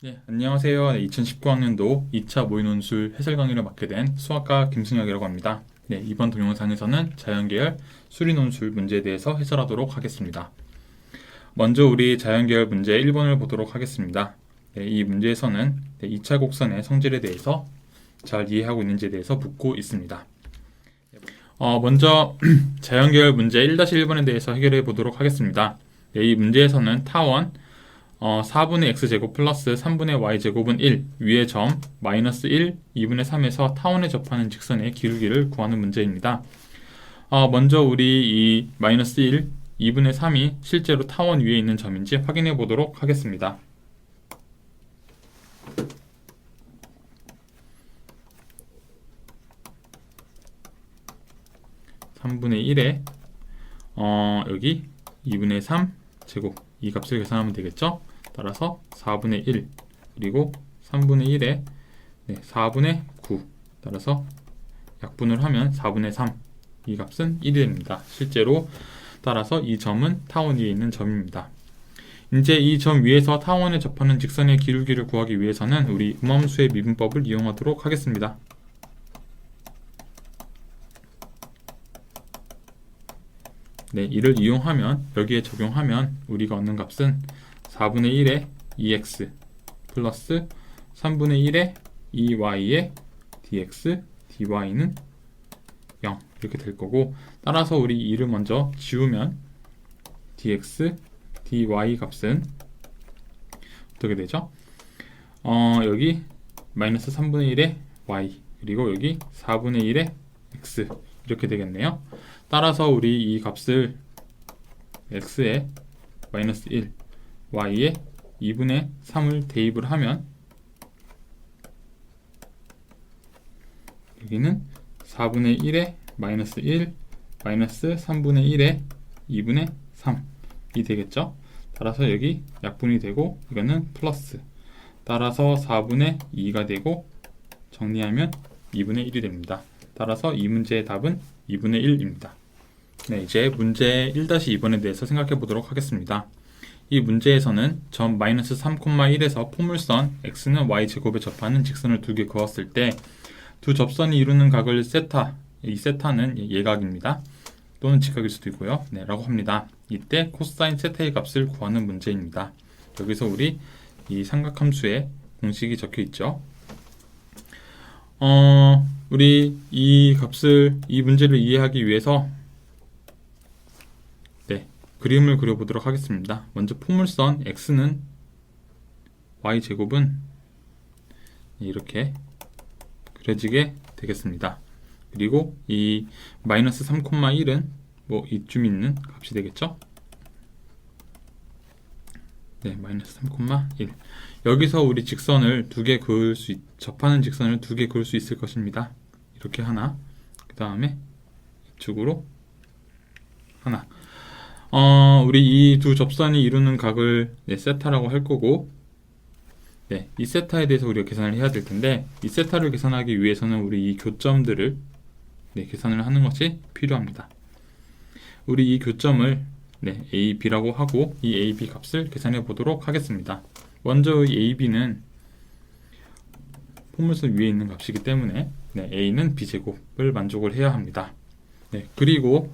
네, 안녕하세요. 네, 2019학년도 2차 모의논술 해설 강의를 맡게 된 수학과 김승혁이라고 합니다. 네, 이번 동영상에서는 자연계열 수리논술 문제에 대해서 해설하도록 하겠습니다. 먼저 우리 자연계열 문제 1번을 보도록 하겠습니다. 네, 이 문제에서는 2차 곡선의 성질에 대해서 잘 이해하고 있는지에 대해서 묻고 있습니다. 먼저 자연계열 문제 1-1번에 대해서 해결해 보도록 하겠습니다. 네, 이 문제에서는 타원 4분의 x제곱 플러스 3분의 y제곱은 1, 위의 점 마이너스 1, 2분의 3에서 타원에 접하는 직선의 기울기를 구하는 문제입니다. 먼저 우리 이 마이너스 1, 2분의 3이 실제로 타원 위에 있는 점인지 확인해 보도록 하겠습니다. (3분의 1에) 여기 2분의 3 제곱 이 값을 계산하면 되겠죠? 따라서 4분의 1 그리고 3분의 1에 4분의 9 따라서 약분을 하면 4분의 3 이 값은 1이 됩니다. 실제로 따라서 이 점은 타원 위에 있는 점입니다. 이제 이 점 위에서 타원에 접하는 직선의 기울기를 구하기 위해서는 우리 음함수의 미분법을 이용하도록 하겠습니다. 네, 이를 이용하면 여기에 적용하면 우리가 얻는 값은 4분의 1의 2x 플러스 3분의 1의 2y의 dx, dy는 0 이렇게 될 거고, 따라서 우리 이를 먼저 지우면 dx, dy 값은 어떻게 되죠? 여기 마이너스 3분의 1의 y 그리고 여기 4분의 1의 x 이렇게 되겠네요. 따라서 우리 이 값을 x에 마이너스 1, y에 2분의 3을 대입을 하면 여기는 4분의 1에 마이너스 1, 마이너스 3분의 1에 2분의 3이 되겠죠. 따라서 여기 약분이 되고 이거는 플러스, 따라서 4분의 2가 되고 정리하면 2분의 1이 됩니다. 따라서 이 문제의 답은 2분의 1입니다. 네, 이제 문제 1-2번에 대해서 생각해 보도록 하겠습니다. 이 문제에서는 점 마이너스 3,1에서 포물선 x는 y제곱에 접하는 직선을 두 개 그었을 때 두 접선이 이루는 각을 세타, 이 세타는 예각입니다. 또는 직각일 수도 있고요. 네, 라고 합니다. 이때 코사인 세타의 값을 구하는 문제입니다. 여기서 우리 이 삼각함수의 공식이 적혀 있죠. 우리 이 문제를 이해하기 위해서 그림을 그려보도록 하겠습니다. 먼저 포물선 x는 y제곱은 이렇게 그려지게 되겠습니다. 그리고 이 마이너스 3,1은 뭐 이쯤 있는 값이 되겠죠? 네, 마이너스 3,1. 여기서 우리 직선을 접하는 직선을 두 개 그을 수 있을 것입니다. 이렇게 하나, 그 다음에 이쪽으로 하나. 우리 이 두 접선이 이루는 각을 세타라고 할 거고, 이 세타에 대해서 우리가 계산을 해야 될 텐데, 이 세타를 계산하기 위해서는 우리 이 교점들을 계산을 하는 것이 필요합니다. 우리 이 교점을 A, B라고 하고 이 A, B 값을 계산해 보도록 하겠습니다. 먼저 이 A, B는 포물선 위에 있는 값이기 때문에 A는 B제곱을 만족을 해야 합니다. 그리고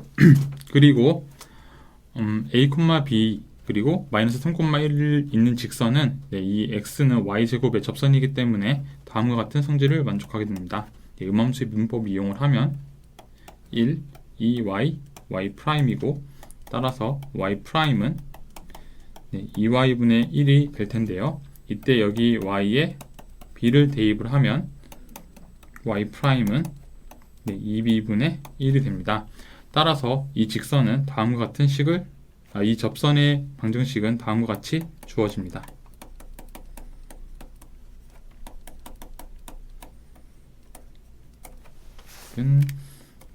A, B 그리고 마이너스 3,1 있는 직선은 이 x는 y제곱의 접선이기 때문에 다음과 같은 성질을 만족하게 됩니다. 음함수의 미분법 이용을 하면 1, 2y, y'이고 따라서 y'은 2y분의 1이 될 텐데요. 이때 여기 y에 b를 대입을 하면 y'은 2b분의 1이 됩니다. 따라서 이 직선은 다음과 같은 이 접선의 방정식은 다음과 같이 주어집니다.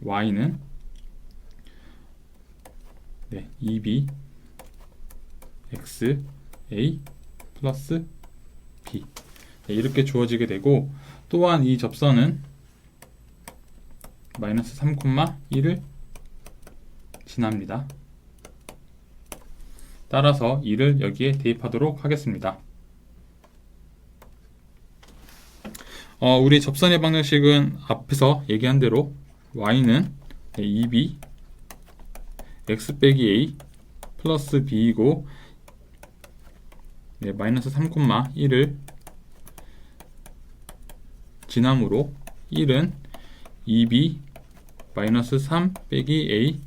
y는 2b x a 플러스 b 이렇게 주어지게 되고, 또한 이 접선은 마이너스 3,1을 지납니다. 따라서 이를 여기에 대입하도록 하겠습니다. 우리 접선의 방정식은 앞에서 얘기한 대로 y는 2b x 빼기 a 플러스 b이고 마이너스 3,1을 지남으로 1은 2b 마이너스 3 빼기 a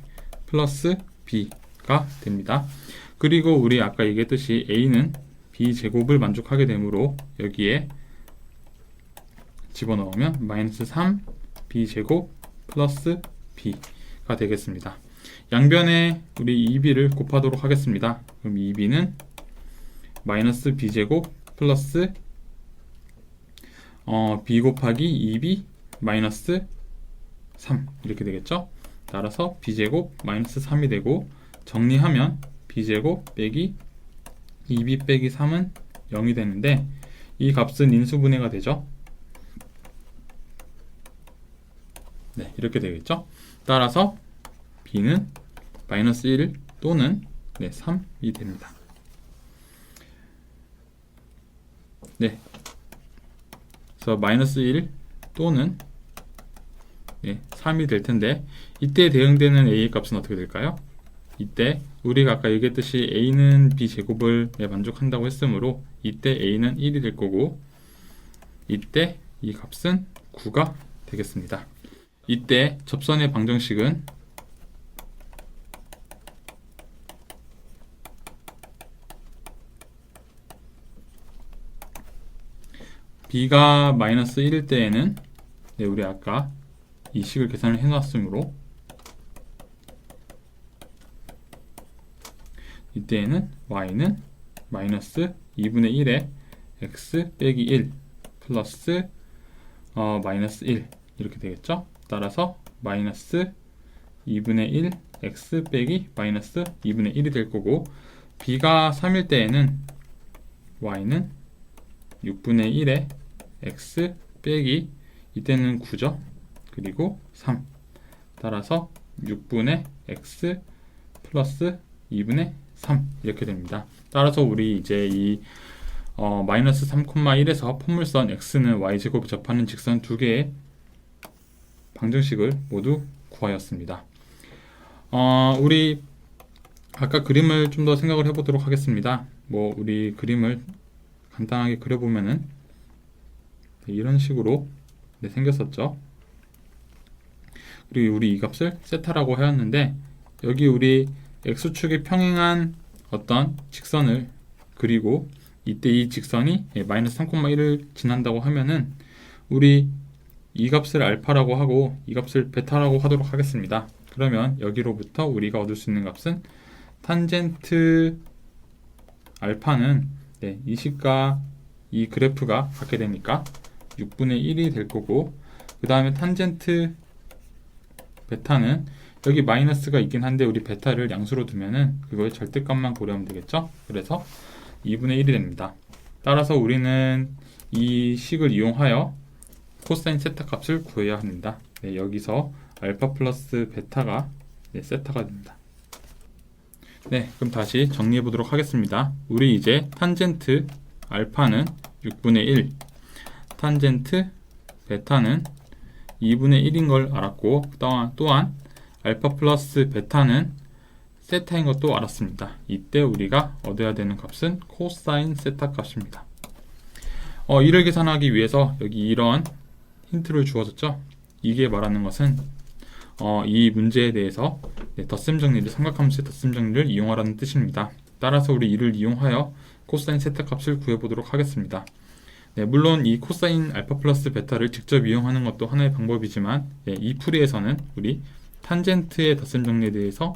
플러스 b가 됩니다. 그리고 우리 아까 얘기했듯이 a는 b제곱을 만족하게 되므로 여기에 집어넣으면 마이너스 3 b제곱 플러스 b가 되겠습니다. 양변에 우리 2b를 곱하도록 하겠습니다. 그럼 2b는 마이너스 b제곱 플러스 b 곱하기 2b 마이너스 3 이렇게 되겠죠. 따라서 b제곱 마이너스 3이 되고 정리하면 b제곱 빼기 2b 빼기 3은 0이 되는데 이 값은 인수분해가 되죠. 네, 이렇게 되겠죠. 따라서 b는 마이너스 1 또는 3이 됩니다. 네, 그래서 마이너스 1 또는 3이 될 텐데 이때 대응되는 a의 값은 어떻게 될까요? 이때 우리가 아까 얘기했듯이 a는 b제곱을 만족한다고 했으므로 이때 a는 1이 될 거고 이때 이 값은 9가 되겠습니다. 이때 접선의 방정식은 b가 마이너스 1일 때에는 우리 아까 이 식을 계산을 해놨으므로 이때에는 y는 마이너스 2분의 1에 x 빼기 1 플러스 마이너스 1 이렇게 되겠죠. 따라서 마이너스 2분의 1 x 빼기 마이너스 2분의 1이 될 거고 b가 3일 때에는 y는 6분의 1에 x 빼기 이때는 9죠. 그리고 3 따라서 6분의 x 플러스 2분의 3 이렇게 됩니다. 따라서 우리 이제 이 마이너스 3,1에서 포물선 x는 y제곱에 접하는 직선 두 개의 방정식을 모두 구하였습니다. 우리 아까 그림을 좀 더 생각을 해보도록 하겠습니다. 우리 그림을 간단하게 그려보면은 이런 식으로 생겼었죠. 그리고 우리 이 값을 세타라고 하였는데 여기 우리 x축이 평행한 어떤 직선을 그리고 이때 이 직선이 마이너스 3,1을 지난다고 하면은 우리 이 값을 알파라고 하고 이 값을 베타라고 하도록 하겠습니다. 그러면 여기로부터 우리가 얻을 수 있는 값은 탄젠트 알파는 이 식과 이 그래프가 같게 되니까 6분의 1이 될 거고 그 다음에 탄젠트 베타는 여기 마이너스가 있긴 한데 우리 베타를 양수로 두면은 그거의 절대값만 고려하면 되겠죠. 그래서 2분의 1이 됩니다. 따라서 우리는 이 식을 이용하여 코사인 세타 값을 구해야 합니다. 여기서 알파 플러스 베타가 세타가 됩니다. 그럼 다시 정리해 보도록 하겠습니다. 우리 이제 탄젠트 알파는 6분의 1, 탄젠트 베타는 2분의 1인 걸 알았고 또한 알파 플러스 베타는 세타인 것도 알았습니다. 이때 우리가 얻어야 되는 값은 코사인 세타 값입니다. 이를 계산하기 위해서 여기 이런 힌트를 주어졌죠. 이게 말하는 것은 이 문제에 대해서 덧셈 정리를 삼각함수의 덧셈 정리를 이용하라는 뜻입니다. 따라서 우리 이를 이용하여 코사인 세타 값을 구해보도록 하겠습니다. 물론 이 코사인 알파 플러스 베타를 직접 이용하는 것도 하나의 방법이지만 이 풀이에서는 우리 탄젠트의 덧셈 정리에 대해서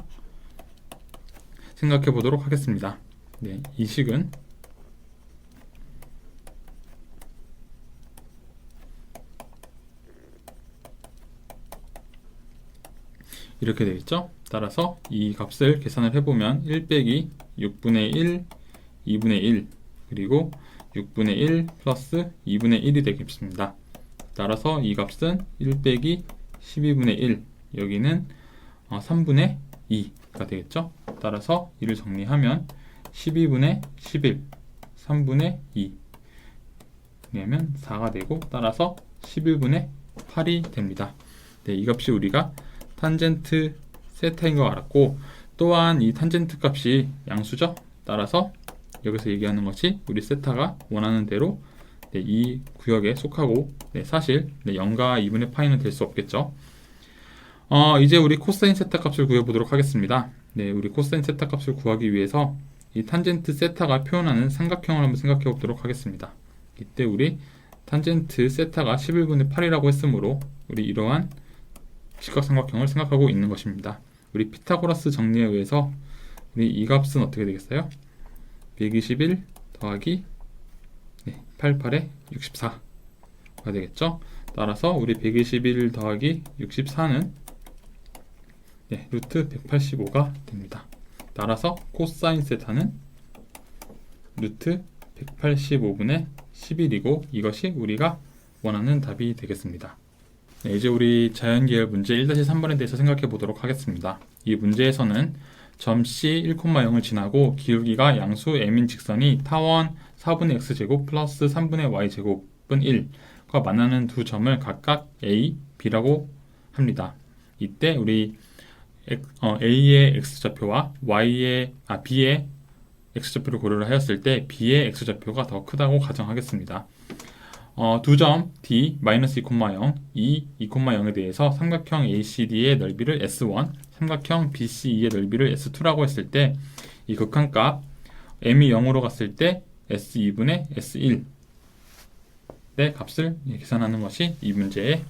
생각해 보도록 하겠습니다. 이 식은 이렇게 되겠죠. 따라서 이 값을 계산을 해보면 1 빼기 6분의 1, 2분의 1 그리고 6분의 1 플러스 2분의 1이 되겠습니다. 따라서 이 값은 1 빼기 12분의 1 여기는 3분의 2가 되겠죠. 따라서 이를 정리하면 12분의 11 3분의 2 정리하면 4가 되고 따라서 11분의 8이 됩니다. 네, 이 값이 우리가 탄젠트 세타인 거 알았고, 또한 이 탄젠트 값이 양수죠. 따라서 여기서 얘기하는 것이 우리 세타가 원하는 대로 네, 이 구역에 속하고 네, 사실 네, 0과 2분의 파이는 될 수 없겠죠. 이제 우리 코사인 세타 값을 구해보도록 하겠습니다. 네, 우리 코사인 세타 값을 구하기 위해서 이 탄젠트 세타가 표현하는 삼각형을 한번 생각해 보도록 하겠습니다. 이때 우리 탄젠트 세타가 11분의 8이라고 했으므로 우리 이러한 직각삼각형을 생각하고 있는 것입니다. 우리 피타고라스 정리에 의해서 우리 이 값은 어떻게 되겠어요? 121 더하기 88에 64가 되겠죠? 따라서 우리 121 더하기 64는 루트 185가 됩니다. 따라서 코사인 세타는 루트 185분의 11이고 이것이 우리가 원하는 답이 되겠습니다. 네, 이제 우리 자연계열 문제 1-3번에 대해서 생각해 보도록 하겠습니다. 이 문제에서는 점 C 1,0을 지나고 기울기가 양수 m인 직선이 타원 4분의 x제곱 플러스 3분의 y제곱은 1과 만나는 두 점을 각각 A, B라고 합니다. 이때 우리 A의 x좌표와 B의 x좌표를 고려를 하였을 때 B의 x좌표가 더 크다고 가정하겠습니다. 두 점 D, -2,0, 2,0에 대해서 삼각형 ACD의 넓이를 S1, 삼각형 BCE의 넓이를 S2라고 했을 때 이 극한값 m이 0으로 갔을 때 S2분의 S1의 값을 계산하는 것이 이 문제의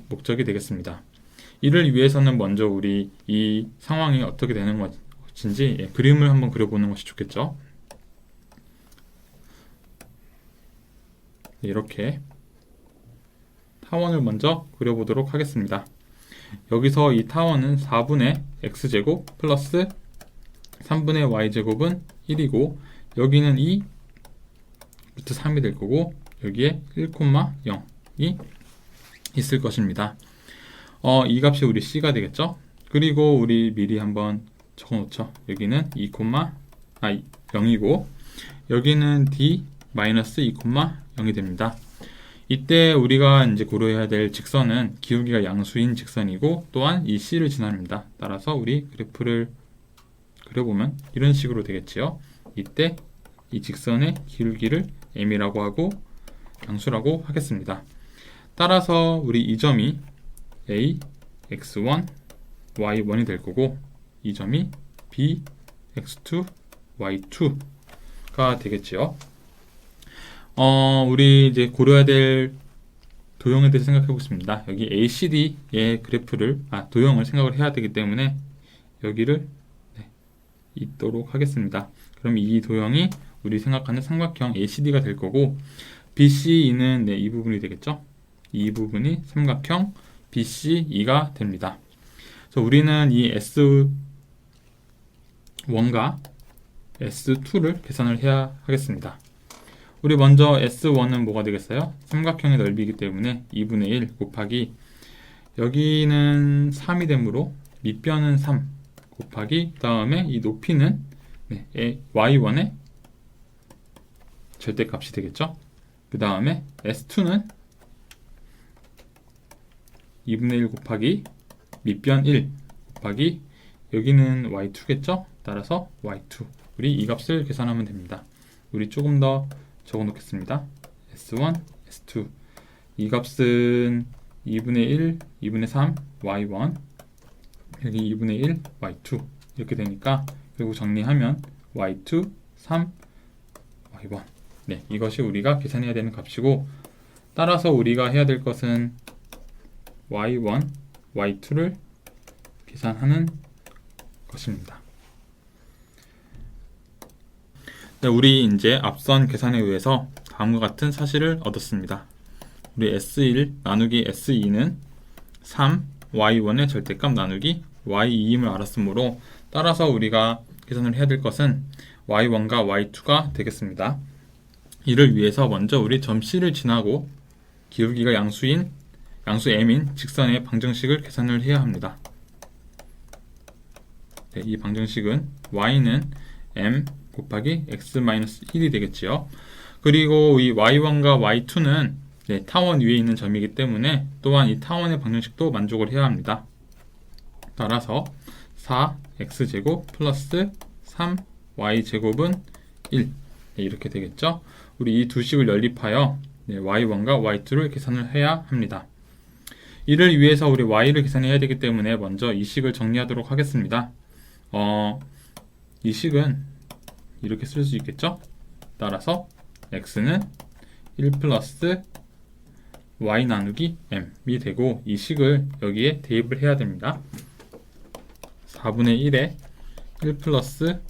목적이 되겠습니다. 이를 위해서는 먼저 우리 이 상황이 어떻게 되는 것인지 그림을 한번 그려보는 것이 좋겠죠. 이렇게 타원을 먼저 그려보도록 하겠습니다. 여기서 이 타원은 4분의 x제곱 플러스 3분의 y제곱은 1이고 여기는 2 루트 3이 될 거고 여기에 1,0이 있을 것입니다. 이 값이 우리 C가 되겠죠? 그리고 우리 미리 한번 적어 놓죠. 여기는 0이고 여기는 D -2,0이 됩니다. 이때 우리가 이제 고려해야 될 직선은 기울기가 양수인 직선이고 또한 이 C를 지납니다. 따라서 우리 그래프를 그려보면 이런 식으로 되겠지요. 이때 이 직선의 기울기를 m이라고 하고 양수라고 하겠습니다. 따라서 우리 이 점이 A, x1, y1이 될 거고 이 점이 B, x2, y2가 되겠지요. 우리 이제 고려해야 될 도형에 대해서 생각해 보겠습니다. 여기 ACD의 그래프를, 도형을 생각을 해야 되기 때문에 여기를 있도록 하겠습니다. 그럼 이 도형이 우리 생각하는 삼각형 ACD가 될 거고 BCE는 이 부분이 되겠죠. 이 부분이 삼각형 BCE가 됩니다. 그래서 우리는 이 S1과 S2를 계산을 해야 하겠습니다. 우리 먼저 S1은 뭐가 되겠어요? 삼각형의 넓이이기 때문에 2분의 1 곱하기 여기는 3이 되므로 밑변은 3 곱하기 그 다음에 이 높이는 Y1의 절대값이 되겠죠. 그 다음에 S2는 2분의 1 곱하기 밑변 1 곱하기 여기는 Y2겠죠. 따라서 Y2 우리 이 값을 계산하면 됩니다. 우리 조금 더 적어 놓겠습니다. S1, S2 이 값은 2분의 1, 2분의 3 Y1 여기 2분의 1 Y2 이렇게 되니까 그리고 정리하면 Y2, 3, Y1 이것이 우리가 계산해야 되는 값이고 따라서 우리가 해야 될 것은 Y1, Y2를 계산하는 것입니다. 우리 이제 앞선 계산에 의해서 다음과 같은 사실을 얻었습니다. 우리 S1 나누기 S2는 3, Y1의 절대값 나누기 Y2임을 알았으므로 따라서 우리가 계산을 해야 될 것은 Y1과 Y2가 되겠습니다. 이를 위해서 먼저 우리 점 C를 지나고 기울기가 양수 M인 직선의 방정식을 계산을 해야 합니다. 이 방정식은 Y는 M 곱하기 X-1이 되겠지요. 그리고 이 Y1과 Y2는 네, 타원 위에 있는 점이기 때문에 또한 이 타원의 방정식도 만족을 해야 합니다. 따라서 4x제곱 플러스 3y제곱은 1. 네, 이렇게 되겠죠. 우리 이 두 식을 연립하여 y1과 y2를 계산을 해야 합니다. 이를 위해서 우리 y를 계산해야 되기 때문에 먼저 이 식을 정리하도록 하겠습니다. 이 식은 이렇게 쓸 수 있겠죠. 따라서 x는 1 플러스 y 나누기 m이 되고 이 식을 여기에 대입을 해야 됩니다. 4분의 1에 1 플러스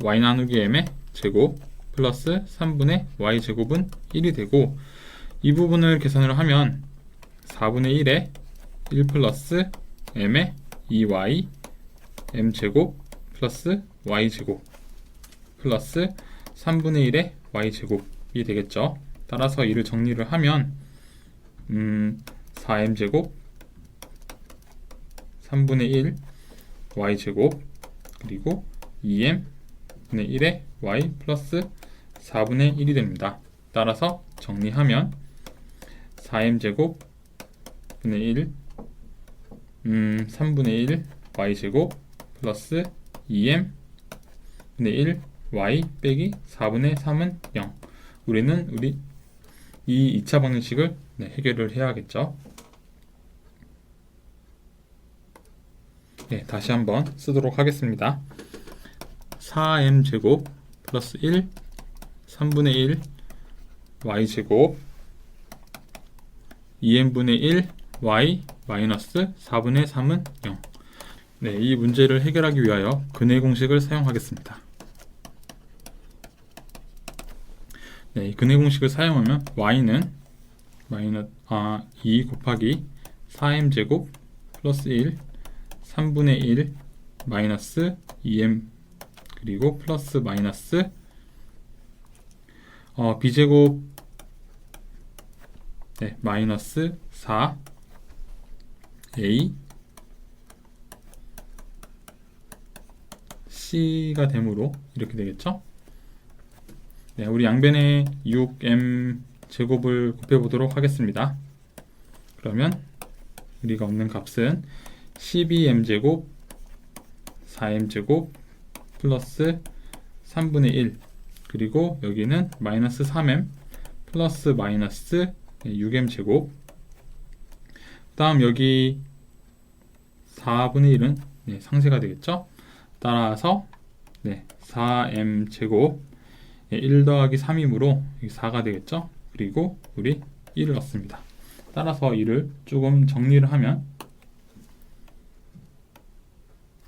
y 나누기 m의 제곱 플러스 3분의 y 제곱은 1이 되고 이 부분을 계산을 하면 4분의 1에 1 플러스 m의 2y m 제곱 플러스 y 제곱 플러스 3분의 1의 y 제곱이 되겠죠. 따라서 이를 정리를 하면 4m 제곱 3분의 1 y 제곱 그리고 2m 분의 1의 y 플러스 4분의 1이 됩니다. 따라서 정리하면 4m 제곱 분의 1 3분의 1 y 제곱 플러스 2m 분의 1 y 빼기 4분의 3은 0. 우리는 이 2차 방정식을 해결을 해야겠죠. 네, 다시 한번 쓰도록 하겠습니다. 4m 제곱 플러스 1 3분의 1 y 제곱 2m분의 1 y 마이너스 4분의 3은 0. 네, 이 문제를 해결하기 위하여 근해 공식을 사용하겠습니다. 네, 이 근해 공식을 사용하면 y는 2 곱하기 4m 제곱 플러스 1 3분의 1 마이너스 2m 그리고 플러스 마이너스 b제곱 마이너스 4a c가 되므로 이렇게 되겠죠. 네, 우리 양변에 6m 제곱을 곱해보도록 하겠습니다. 그러면 우리가 얻는 값은 12m 제곱 4m 제곱 플러스 3분의 1 그리고 여기는 마이너스 3m 플러스 마이너스 6m 제곱 그 다음 여기 4분의 1은 상세가 되겠죠. 따라서 4m 제곱 1 더하기 3이므로 4가 되겠죠. 그리고 우리 1을 얻습니다. 따라서 이를 조금 정리를 하면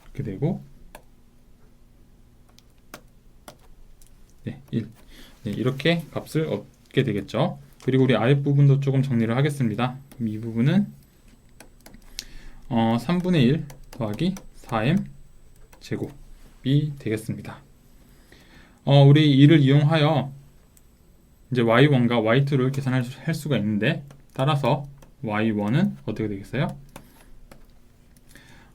이렇게 되고 1 이렇게 값을 얻게 되겠죠. 그리고 우리 아랫부분도 조금 정리를 하겠습니다. 이 부분은 3분의 1 더하기 4m 제곱이 되겠습니다. 우리 이를 이용하여 이제 y1과 y2를 계산할 수가 있는데 따라서 y1은 어떻게 되겠어요?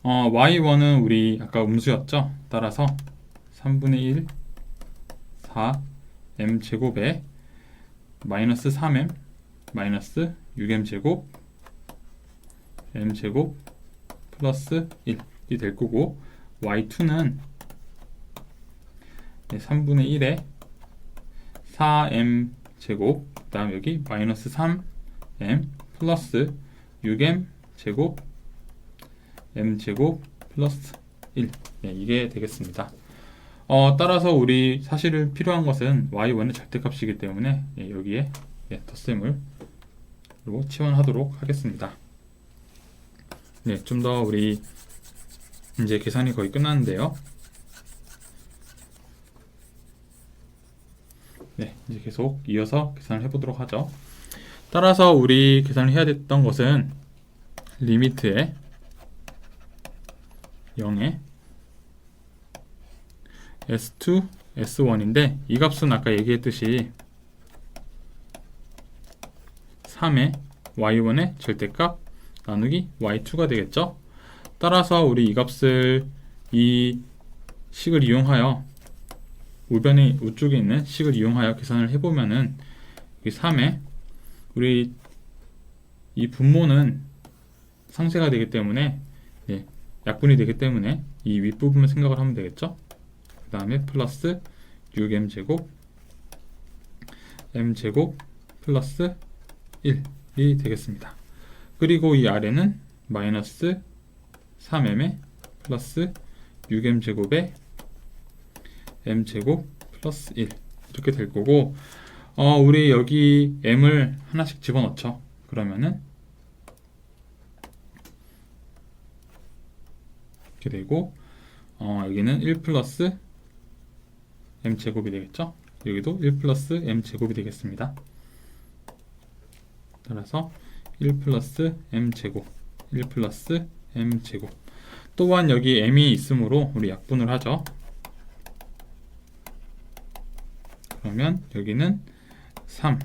y1은 우리 아까 음수였죠. 따라서 3분의 1 4m 제곱에 마이너스 3m 마이너스 6m 제곱 m 제곱 플러스 1이 될 거고 y2는 3분의 1에 4m 제곱 그 다음 여기 마이너스 3m 플러스 6m 제곱 m 제곱 플러스 1 이게 되겠습니다. 따라서 우리 사실 필요한 것은 y1의 절대값이기 때문에 여기에 덧셈을 치환하도록 하겠습니다. 좀 더 우리 이제 계산이 거의 끝났는데요. 이제 계속 이어서 계산을 해보도록 하죠. 따라서 우리 계산을 해야 됐던 것은 리미트에 0에 S2, S1인데 이 값은 아까 얘기했듯이 3의 Y1의 절대값 나누기 Y2가 되겠죠. 따라서 우리 이 값을 이 식을 이용하여 우변의 우쪽에 있는 식을 이용하여 계산을 해보면은 3의 우리 이 분모는 상쇄가 되기 때문에 약분이 되기 때문에 이 윗부분을 생각을 하면 되겠죠. 그 다음에 플러스 6m제곱 m제곱 플러스 1이 되겠습니다. 그리고 이 아래는 마이너스 3m에 플러스 6m제곱에 m제곱 플러스 1 이렇게 될 거고, 우리 여기 m을 하나씩 집어넣죠. 그러면은 이렇게 되고, 여기는 1 플러스 m제곱이 되겠죠. 여기도 1 플러스 m제곱이 되겠습니다. 따라서 1 플러스 m제곱 1 플러스 m제곱, 또한 여기 m이 있으므로 우리 약분을 하죠. 그러면 여기는 3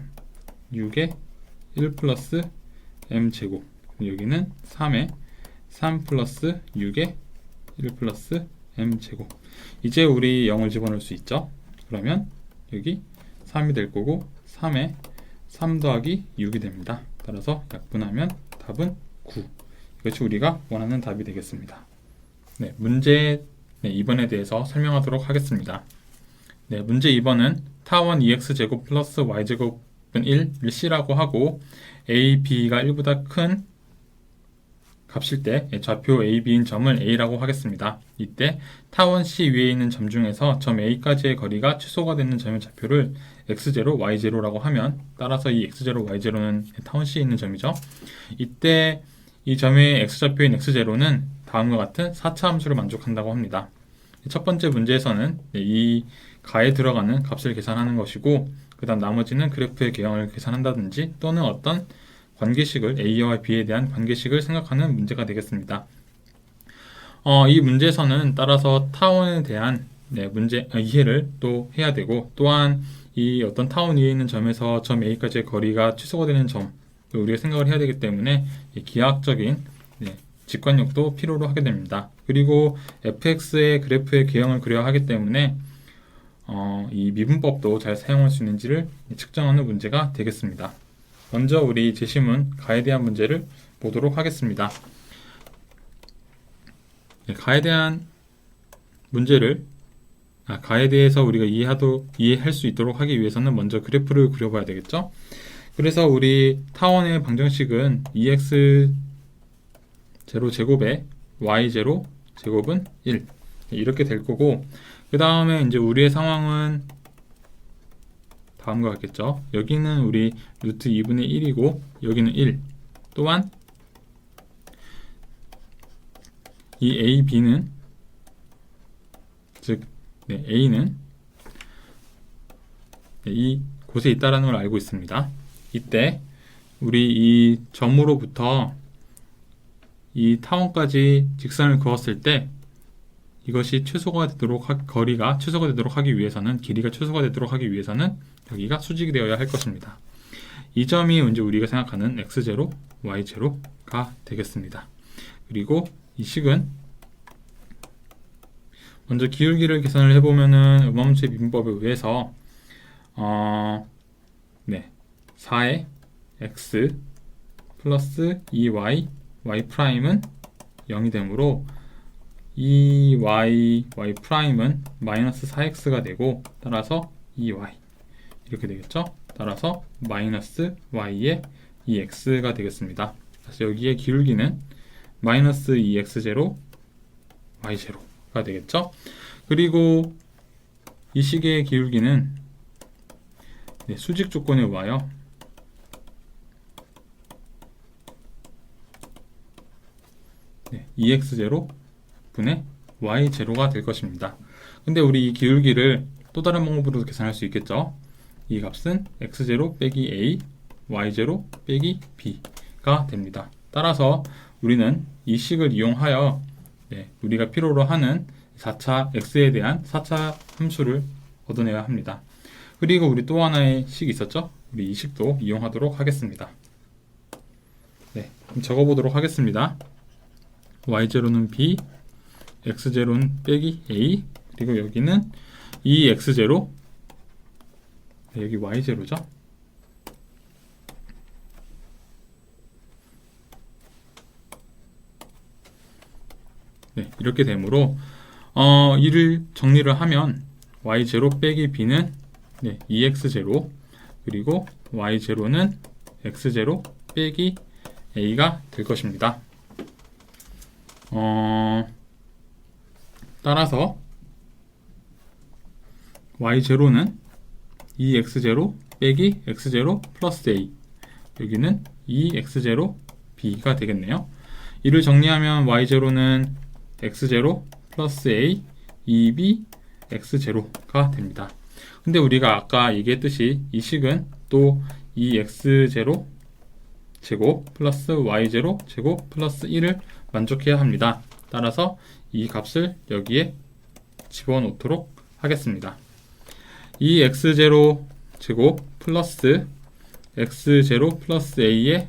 6에 1 플러스 m제곱, 여기는 3에 3 플러스 6에 1 플러스 m제곱. 이제 우리 0을 집어넣을 수 있죠. 그러면 여기 3이 될 거고 3에 3 더하기 6이 됩니다. 따라서 약분하면 답은 9. 이것이 우리가 원하는 답이 되겠습니다. 네, 문제 2번에 대해서 설명하도록 하겠습니다. 네, 문제 2번은 타원 2x제곱 플러스 y제곱은 1을 c라고 하고 a, b가 1보다 큰 값일 때 좌표 a, b인 점을 a라고 하겠습니다. 이때 타원 c 위에 있는 점 중에서 점 a까지의 거리가 최소가 되는 점의 좌표를 x0, y0라고 하면, 따라서 이 x0, y0는 타원 c에 있는 점이죠. 이때 이 점의 x좌표인 x0는 다음과 같은 4차 함수를 만족한다고 합니다. 첫 번째 문제에서는 이 가에 들어가는 값을 계산하는 것이고, 그 다음 나머지는 그래프의 개형을 계산한다든지 또는 어떤 관계식을, A와 B에 대한 관계식을 생각하는 문제가 되겠습니다. 이 문제에서는 따라서 타원에 대한 이해를 또 해야 되고, 또한 이 어떤 타원 위에 있는 점에서 점 A까지의 거리가 최소가 되는 점, 우리가 생각을 해야 되기 때문에 기하학적인 직관력도 필요로 하게 됩니다. 그리고 fx의 그래프의 개형을 그려야 하기 때문에 이 미분법도 잘 사용할 수 있는지를 측정하는 문제가 되겠습니다. 먼저 우리 제시문 가에 대한 문제를 보도록 하겠습니다. 가에 대한 문제를 가에 대해서 우리가 이해할 수 있도록 하기 위해서는 먼저 그래프를 그려봐야 되겠죠. 그래서 우리 타원의 방정식은 2x 제로 제곱에 y 제로 제곱은 1 이렇게 될 거고, 그 다음에 이제 우리의 상황은 다음과 같겠죠. 여기는 우리 루트 2분의 1이고 여기는 1. 또한 이 a, b는 즉 a는 이 곳에 있다라는 걸 알고 있습니다. 이때 우리 이 점으로부터 이 타원까지 직선을 그었을 때 이것이 최소가 되도록 거리가 최소가 되도록 하기 위해서는, 길이가 최소가 되도록 하기 위해서는 여기가 수직이 되어야 할 것입니다. 이 점이 이제 우리가 생각하는 x0, y0가 되겠습니다. 그리고 이 식은 먼저 기울기를 계산을 해보면은 음함수의 미분법에 의해서 4의 x 플러스 2y y 프라임은 0이 되므로 이 y 프라임은 마이너스 4x가 되고, 따라서 2y 이렇게 되겠죠. 따라서 마이너스 y의 2x가 되겠습니다. 그래서 여기에 기울기는 마이너스 2x0 y0가 되겠죠. 그리고 이 식의 기울기는 수직 조건에 의하여 네, 2x0 분의 y0가 될 것입니다. 근데 우리 이 기울기를 또 다른 방법으로 계산할 수 있겠죠. 이 값은 x0 빼기 a, y0 빼기 b가 됩니다. 따라서 우리는 이 식을 이용하여 우리가 필요로 하는 4차 x에 대한 4차 함수를 얻어내야 합니다. 그리고 우리 또 하나의 식이 있었죠. 우리 이 식도 이용하도록 하겠습니다. 그럼 적어보도록 하겠습니다. y0는 b, x0는 빼기 a, 그리고 여기는 이 x0, 여기 y0죠. 네, 이렇게 되므로 이를 정리를 하면 y0 빼기 b는 네, 2x0 그리고 y0는 x0 빼기 a가 될 것입니다. 따라서 y0는 2x0 빼기 x0 플러스 a, 여기는 2x0b가 되겠네요. 이를 정리하면 y0는 x0 플러스 a 2b x0가 됩니다. 근데 우리가 아까 얘기했듯이 이 식은 또 2x0 제곱 플러스 y0 제곱 플러스 1을 만족해야 합니다. 따라서 이 값을 여기에 집어넣도록 하겠습니다. 2x0 제곱 플러스 x0 플러스 a의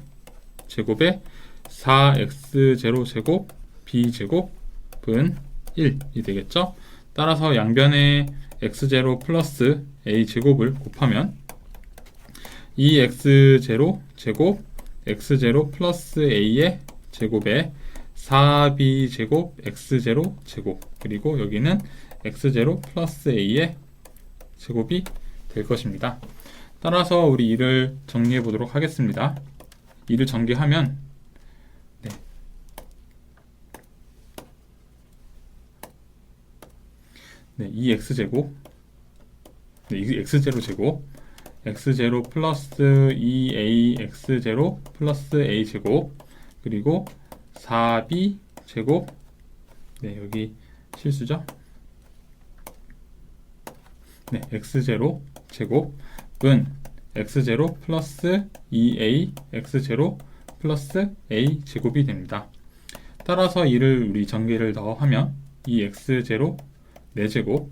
제곱에 4x0 제곱 b제곱은 1이 되겠죠. 따라서 양변에 x0 플러스 a제곱을 곱하면 2x0 제곱 x0 플러스 a의 제곱에 4b제곱 x0 제곱 그리고 여기는 x0 플러스 a의 제곱이 될 것입니다. 따라서 우리 이를 정리해 보도록 하겠습니다. 이를 전개하면 이 x제곱 이 x0 제곱 x0 플러스 2a x0 플러스 a제곱 그리고 4b 제곱 여기 실수죠? x0 제곱은 x0 플러스 2a x0 플러스 a 제곱이 됩니다. 따라서 이를 우리 전개를 더하면 이 x0 4제곱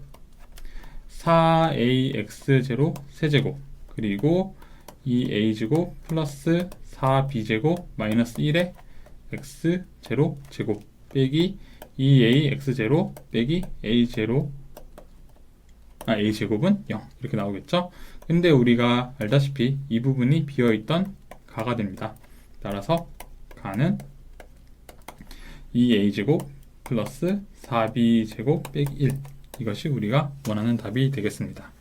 4ax0 세제곱 그리고 2a제곱 플러스 4b제곱 마이너스 1의 x0 제곱 빼기 2ax0 빼기 a제곱은 0 이렇게 나오겠죠. 근데 우리가 알다시피 이 부분이 비어있던 가가 됩니다. 따라서 가는 2a제곱 플러스 4b제곱 빼기 1 이것이 우리가 원하는 답이 되겠습니다.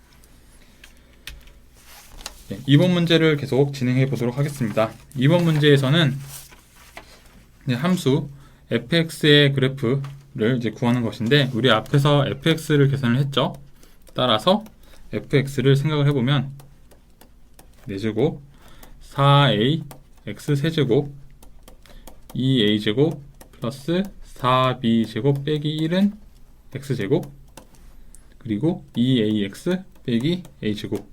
이번 문제를 계속 진행해 보도록 하겠습니다. 이번 문제에서는 함수 fx의 그래프를 이제 구하는 것인데 우리 앞에서 fx를 계산을 했죠. 따라서 fx를 생각을 해보면 4제곱 4a x 세제곱 2a제곱 플러스 4b제곱 빼기 1은 x제곱 그리고 2ax 빼기 a제곱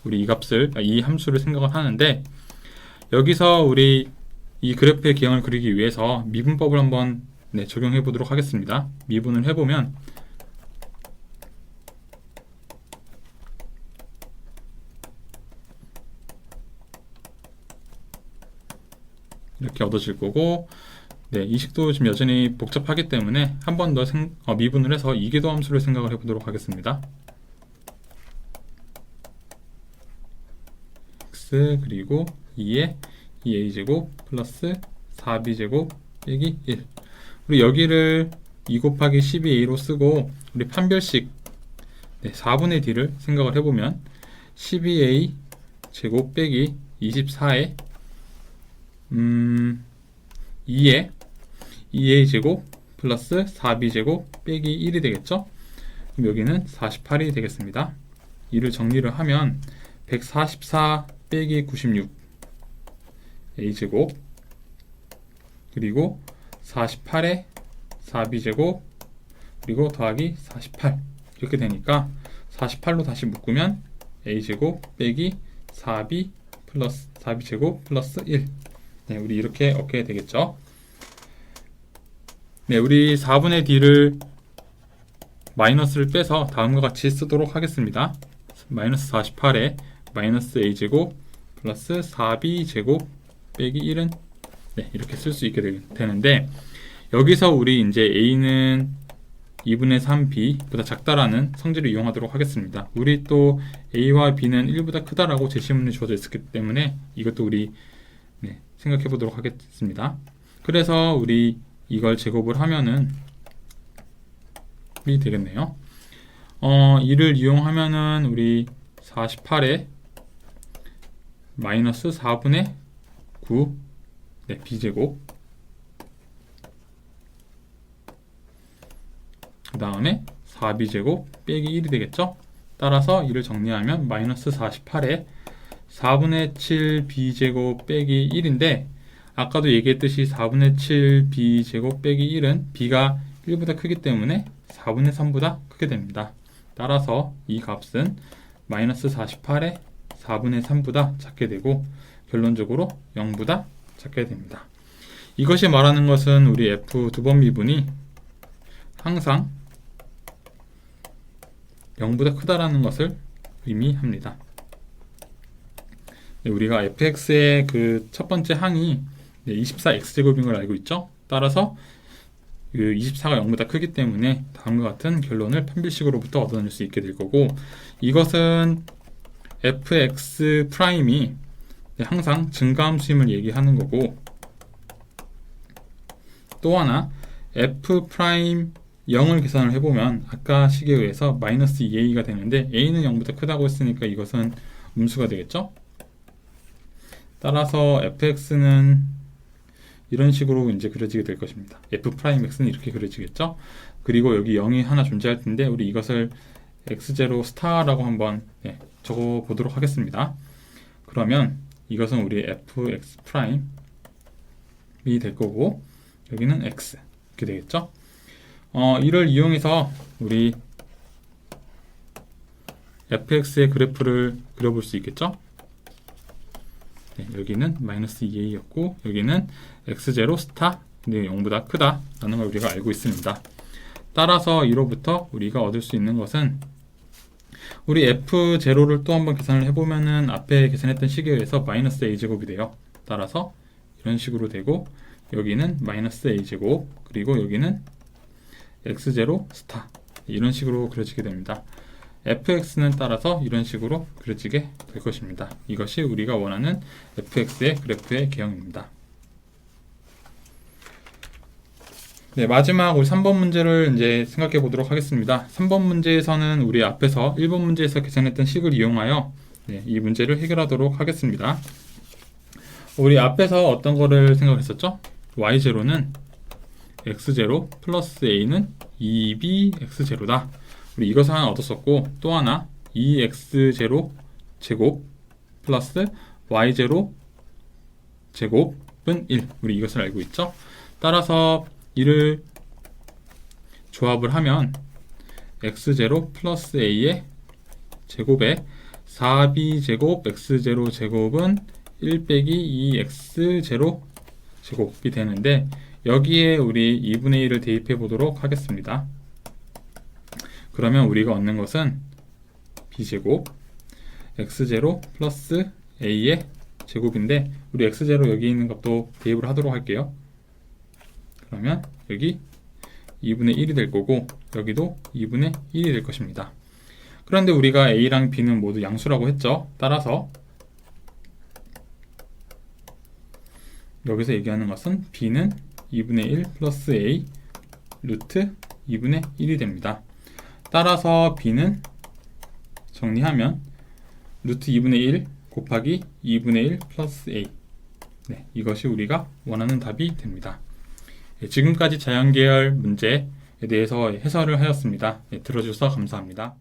우리 이 함수를 생각을 하는데 여기서 우리 이 그래프의 기형을 그리기 위해서 미분법을 한번 적용해 보도록 하겠습니다. 미분을 해보면 이렇게 얻어질 거고 이 식도 지금 여전히 복잡하기 때문에 한 번 더 미분을 해서 이계도 함수를 생각을 해보도록 하겠습니다. x 그리고 2에 2a제곱 플러스 4b제곱 빼기 1 우리 여기를 2 곱하기 12a로 쓰고 우리 판별식 4분의 d를 생각을 해보면 12a 제곱 빼기 24에 2에 2a제곱 플러스 4b제곱 빼기 1이 되겠죠? 그럼 여기는 48이 되겠습니다. 이를 정리를 하면 144 빼기 96 a제곱 그리고 48에 4b제곱 그리고 더하기 48 이렇게 되니까 48로 다시 묶으면 a제곱 빼기 4b 플러스 4b제곱 플러스 1 우리 이렇게 얻게 되겠죠. 우리 4분의 d를 마이너스를 빼서 다음과 같이 쓰도록 하겠습니다. 마이너스 48에 마이너스 a제곱 플러스 4b제곱 빼기 1은 이렇게 쓸 수 있게 되는데 여기서 우리 이제 a는 2분의 3b보다 작다라는 성질을 이용하도록 하겠습니다. 우리 또 a와 b는 1보다 크다라고 제시문이 주어져 있었기 때문에 이것도 우리 생각해 보도록 하겠습니다. 그래서 우리 이걸 제곱을 하면은 되겠네요. 이를 이용하면은 우리 48에 마이너스 4분의 9 b제곱, 그 다음에 4b제곱 빼기 1이 되겠죠. 따라서 이를 정리하면 마이너스 48에 4분의 7 b제곱 빼기 1인데, 아까도 얘기했듯이 4분의 7 b제곱 빼기 1은 b가 1보다 크기 때문에 4분의 3보다 크게 됩니다. 따라서 이 값은 마이너스 48에 4분의 3보다 작게 되고 결론적으로 0보다 작게 됩니다. 이것이 말하는 것은 우리 f 두 번 미분이 항상 0보다 크다라는 것을 의미합니다. 우리가 fx의 그 첫 번째 항이 24x제곱인 걸 알고 있죠? 따라서 그 24가 0보다 크기 때문에 다음과 같은 결론을 편비식으로부터 얻어낼 수 있게 될 거고, 이것은 fx 프라임이 항상 증가함수임을 얘기하는 거고, 또 하나 f 프라임 0을 계산을 해보면 아까 식에 의해서 마이너스 2a가 되는데 a는 0보다 크다고 했으니까 이것은 음수가 되겠죠? 따라서 fx는 이런 식으로 이제 그려지게 될 것입니다. f'x는 이렇게 그려지겠죠? 그리고 여기 0이 하나 존재할 텐데 우리 이것을 x0 스타라고 한번 적어 보도록 하겠습니다. 그러면 이것은 우리 fx 프라임이 될 거고, 여기는 x 이렇게 되겠죠? 이를 이용해서 우리 fx의 그래프를 그려볼 수 있겠죠? 여기는 마이너스 2a였고 여기는 x0 스타 0보다 크다라는 걸 우리가 알고 있습니다. 따라서 이로부터 우리가 얻을 수 있는 것은, 우리 f0를 또 한번 계산을 해보면은 앞에 계산했던 식에 의해서 마이너스 a제곱이 돼요. 따라서 이런 식으로 되고, 여기는 마이너스 a제곱, 그리고 여기는 x0 스타, 이런 식으로 그려지게 됩니다. fx는 따라서 이런 식으로 그려지게 될 것입니다. 이것이 우리가 원하는 fx의 그래프의 개형입니다. 네, 마지막 우리 3번 문제를 이제 생각해 보도록 하겠습니다. 3번 문제에서는 우리 앞에서 1번 문제에서 계산했던 식을 이용하여 이 문제를 해결하도록 하겠습니다. 우리 앞에서 어떤 거를 생각했었죠? y0는 x0 플러스 a는 2bx0다. 우리 이것을 하나 얻었었고, 또 하나 2x0 제곱 플러스 y0 제곱은 1. 우리 이것을 알고 있죠? 따라서 이를 조합을 하면 x0 플러스 a의 제곱에 4b 제곱 x0 제곱은 1 빼기 2x0 제곱이 되는데, 여기에 우리 2분의 1을 대입해 보도록 하겠습니다. 그러면 우리가 얻는 것은 b제곱 x0 플러스 a의 제곱인데, 우리 x0 여기 있는 값도 대입을 하도록 할게요. 그러면 여기 2분의 1이 될 거고 여기도 2분의 1이 될 것입니다. 그런데 우리가 a랑 b는 모두 양수라고 했죠. 따라서 여기서 얘기하는 것은 b는 2분의 1 플러스 a 루트 2분의 1이 됩니다. 따라서 b는 정리하면 루트 2분의 1 곱하기 2분의 1 플러스 a, 이것이 우리가 원하는 답이 됩니다. 지금까지 자연계열 문제에 대해서 해설을 하였습니다. 들어주셔서 감사합니다.